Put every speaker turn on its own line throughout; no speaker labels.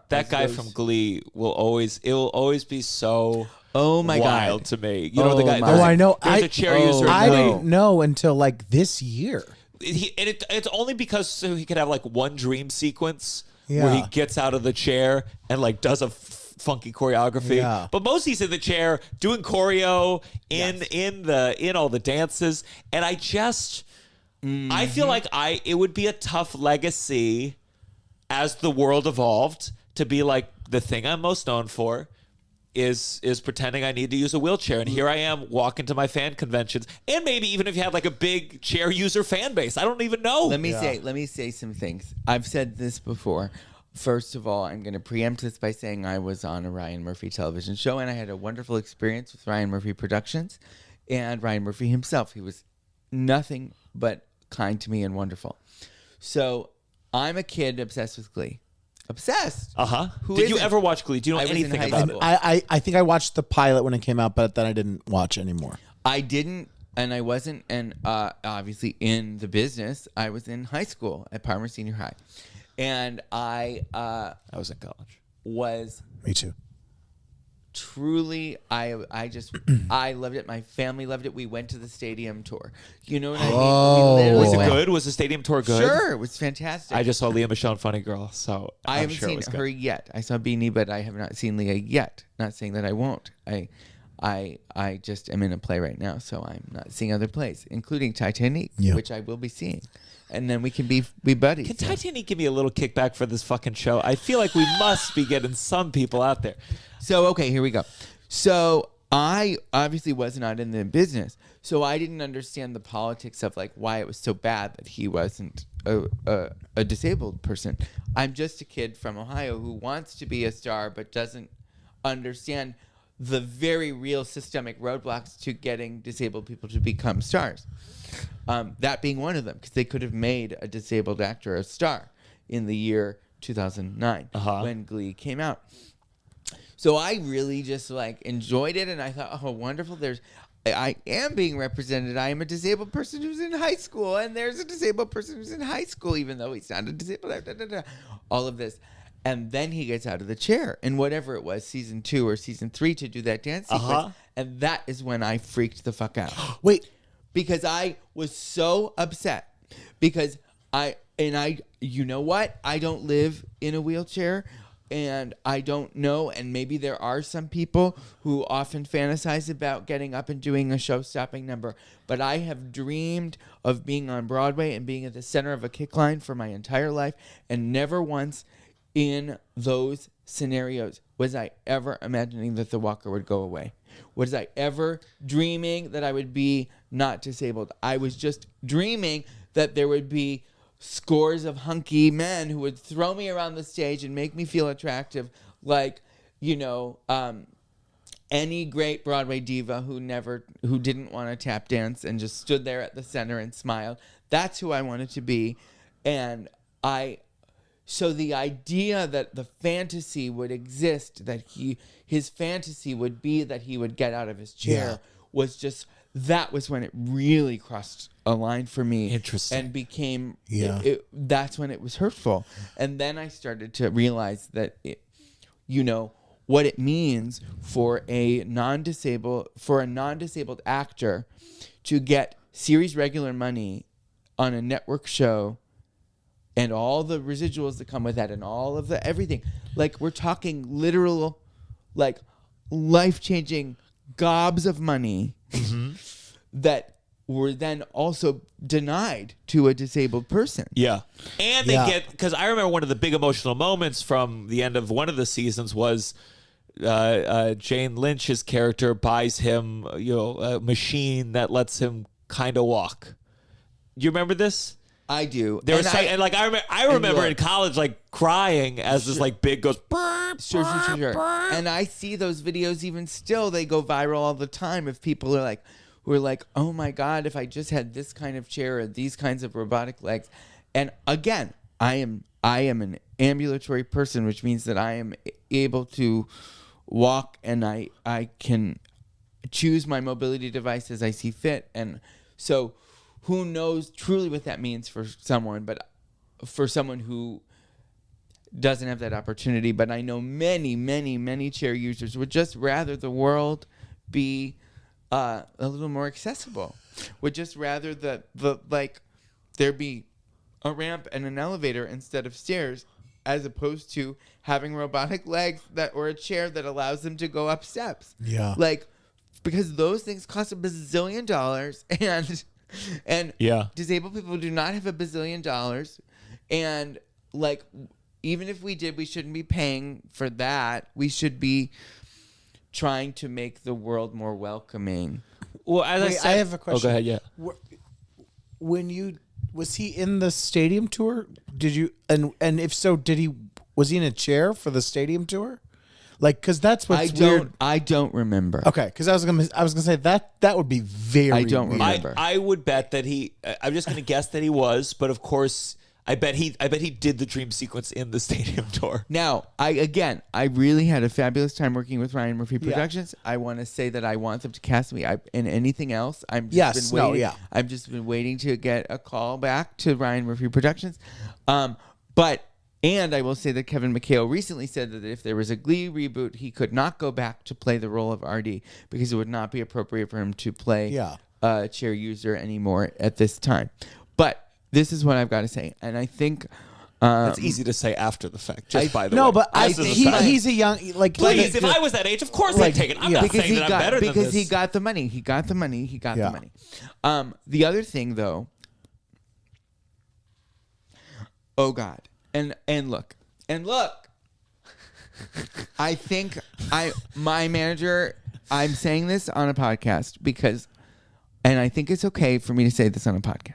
That guy from Glee it will always be so wild to me. You know the guy.
I know.
There's a chair user.
I didn't know until like this year.
It's only because so he could have like one dream sequence where he gets out of the chair and like does a funky choreography. Yeah. But mostly he's in the chair doing choreo in all the dances. And I just I feel like it would be a tough legacy as the world evolved to be like the thing I'm most known for is pretending I need to use a wheelchair. And here I am walking to my fan conventions. And maybe even if you had like a big chair user fan base, I don't even know.
Let me say some things. I've said this before. First of all, I'm going to preempt this by saying I was on a Ryan Murphy television show and I had a wonderful experience with Ryan Murphy Productions and Ryan Murphy himself. He was nothing but kind to me and wonderful. So I'm a kid obsessed with Glee. Obsessed.
Did you ever watch Glee? Do you know anything about it?
I think I watched the pilot when it came out, but then I didn't watch anymore.
I didn't, and I wasn't, and obviously in the business, I was in high school at Parmer Senior High. And I
was in college.
Me
too.
Truly, I loved it. My family loved it. We went to the stadium tour. You know what I mean?
Was it good? Was the stadium tour good?
Sure, it was fantastic.
I just saw Leah Michelle in Funny Girl, so
I haven't seen her yet. I saw Beanie, but I have not seen Leah yet. Not saying that I won't. I just am in a play right now, so I'm not seeing other plays, including Titanic, which I will be seeing. And then we can be buddies.
Can Titanic give me a little kickback for this fucking show? I feel like we must be getting some people out there.
So, okay, here we go. So I obviously was not in the business, so I didn't understand the politics of like why it was so bad that he wasn't a disabled person. I'm just a kid from Ohio who wants to be a star but doesn't understand the very real systemic roadblocks to getting disabled people to become stars. That being one of them, because they could have made a disabled actor a star in the year 2009 when Glee came out. So I really just like enjoyed it, and I thought, oh, wonderful. I am being represented. I am a disabled person who's in high school, and there's a disabled person who's in high school, even though he's not a disabled. All of this. And then he gets out of the chair in whatever it was, season 2 or season 3, to do that dance sequence. And that is when I freaked the fuck out.
Wait.
Because I was so upset. Because you know what? I don't live in a wheelchair. And I don't know, and maybe there are some people who often fantasize about getting up and doing a show-stopping number, but I have dreamed of being on Broadway and being at the center of a kick line for my entire life, and never once in those scenarios was I ever imagining that the walker would go away. Was I ever dreaming that I would be not disabled? I was just dreaming that there would be scores of hunky men who would throw me around the stage and make me feel attractive, like, you know, any great Broadway diva who didn't want to tap dance and just stood there at the center and smiled. That's who I wanted to be. And so the idea that the fantasy would exist, that his fantasy would be that he would get out of his chair was just, that was when it really crossed a line for me.
Interesting.
And became, that's when it was hurtful. And then I started to realize that, what it means for a non-disabled actor to get series regular money on a network show and all the residuals that come with that and all of the everything. Like, we're talking literal, like, life-changing gobs of money that were then also denied to a disabled person.
Yeah. And they get, because I remember one of the big emotional moments from the end of one of the seasons was Jane Lynch's character buys him, a machine that lets him kind of walk. You remember this?
I do.
There was I remember in college like crying as this like big goes.
Sure. And I see those videos even still. They go viral all the time. If people are like, who are like, oh my God, if I just had this kind of chair or these kinds of robotic legs. And again, I am an ambulatory person, which means that I am able to walk and I can choose my mobility device as I see fit. And so who knows truly what that means for someone, but for someone who doesn't have that opportunity. But I know many, many, many chair users would just rather the world be a little more accessible. Would just rather the like there be a ramp and an elevator instead of stairs, as opposed to having robotic legs or a chair that allows them to go up steps.
Yeah.
Like, because those things cost $1 bazillion and disabled people do not have $1 bazillion. And like, even if we did, we shouldn't be paying for that. We should be trying to make the world more welcoming.
Well, as I said,
I have a question.
Oh, go ahead. Yeah.
Was he in the stadium tour? Did you and if so, was he in a chair for the stadium tour? Like, because that's what's weird.
I don't remember.
Okay, because I was gonna say that would be very.
I don't
weird.
remember.
I would bet that he. I'm just gonna guess that he was, but of course, I bet he did the dream sequence in the stadium tour.
Now, I really had a fabulous time working with Ryan Murphy Productions. I want to say that I want them to cast me in anything else. I've just been waiting to get a call back to Ryan Murphy Productions. And I will say that Kevin McHale recently said that if there was a Glee reboot, he could not go back to play the role of RD because it would not be appropriate for him to play a chair user anymore at this time. But this is what I've got to say, and I think
it's easy to say after the fact. By the way,
no, but I think he's a young
Please, if I was that age, of course I'd take it. I'm not saying that I'm better than this.
Because he got the money. He got the money. The other thing, though. Oh God, and look. I think my manager. I'm saying this on a podcast because, and I think it's okay for me to say this on a podcast.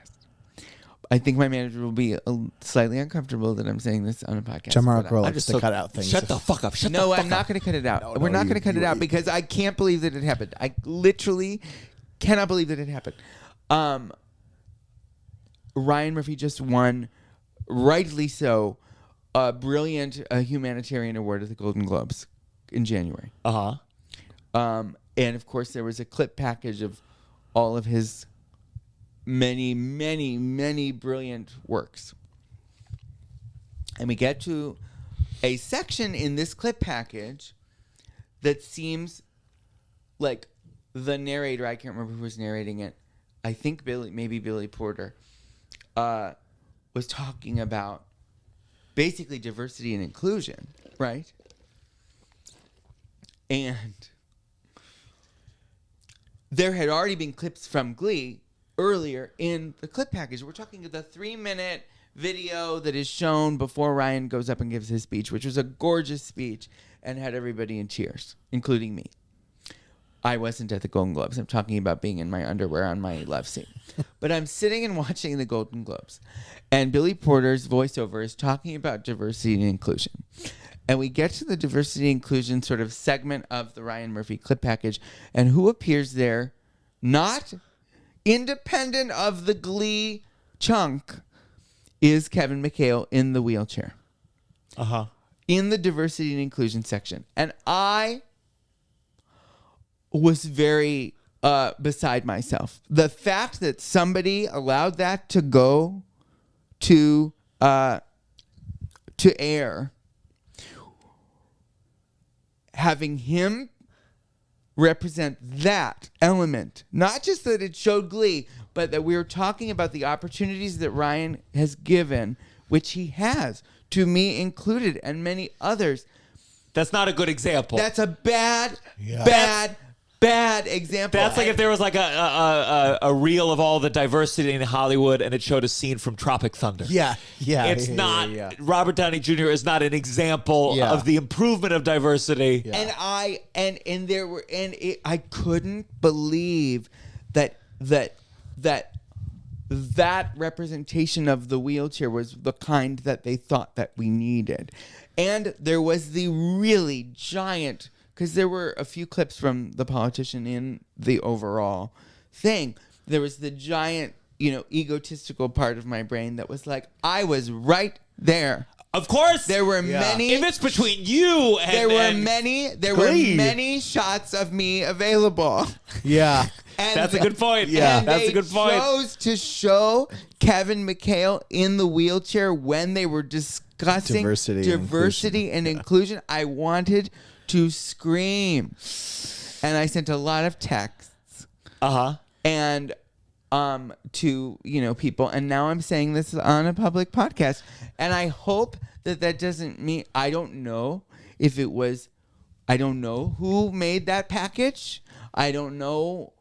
I think my manager will be slightly uncomfortable that I'm saying this on a podcast.
Gianmarco likes to cut out things.
Shut the fuck up.
No, I'm not going to cut it out. We're not going to cut it out because I can't believe that it happened. I literally cannot believe that it happened. Ryan Murphy just won, rightly so, a brilliant humanitarian award at the Golden Globes in January. And of course, there was a clip package of all of his many, many, many brilliant works. And we get to a section in this clip package that seems like the narrator, I can't remember who was narrating it, I think maybe Billy Porter, was talking about basically diversity and inclusion, right? And there had already been clips from Glee earlier in the clip package. We're talking the 3-minute video that is shown before Ryan goes up and gives his speech, which was a gorgeous speech and had everybody in tears, including me. I wasn't at the Golden Globes. I'm talking about being in my underwear on my love seat. But I'm sitting and watching the Golden Globes, and Billy Porter's voiceover is talking about diversity and inclusion. And we get to the diversity and inclusion sort of segment of the Ryan Murphy clip package, and who appears there, not independent of the Glee chunk, is Kevin McHale in the wheelchair. In the diversity and inclusion section. And I was very beside myself. The fact that somebody allowed that to go to air, having him represent that element, not just that it showed Glee, but that we were talking about the opportunities that Ryan has given, which he has, to me included, and many others.
That's not a good example.
That's a bad example.
That's like if there was like a reel of all the diversity in Hollywood and it showed a scene from Tropic Thunder. It's not. Robert Downey Jr. is not an example of the improvement of diversity.
I couldn't believe that representation of the wheelchair was the kind that they thought that we needed. And there was the really giant, because there were a few clips from the politician in the overall thing. There was the giant, egotistical part of my brain that was like, I was right there.
Of course.
There were many.
If it's between you and
there were many shots of me available.
Yeah.
And
that's a good point.
Yeah,
that's a good point.
They chose to show Kevin McHale in the wheelchair when they were discussing discussing diversity and inclusion, I wanted to scream. And I sent a lot of texts. And to, people. And now I'm saying this on a public podcast. And I hope that doesn't mean, I don't know who made that package. I don't know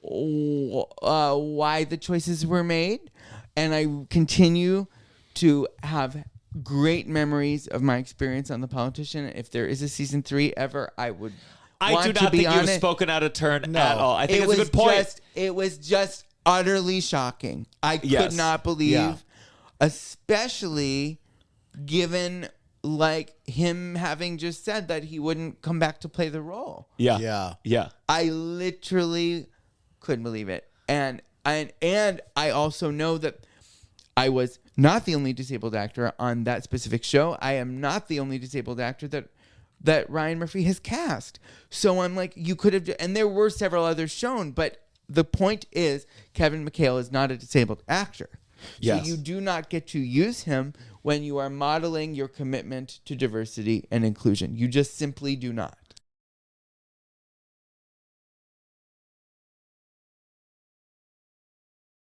why the choices were made. And I continue to have great memories of my experience on The Politician. If there is a season 3 ever, I would
I do not think you've spoken out of turn at all. I think it's a good point.
It was just utterly shocking. I could not believe, especially given him having just said that he wouldn't come back to play the role.
Yeah.
I literally couldn't believe it. And I also know that I was not the only disabled actor on that specific show. I am not the only disabled actor that Ryan Murphy has cast. So I'm like, you could have, and there were several others shown, but the point is Kevin McHale is not a disabled actor. So you do not get to use him when you are modeling your commitment to diversity and inclusion. You just simply do not.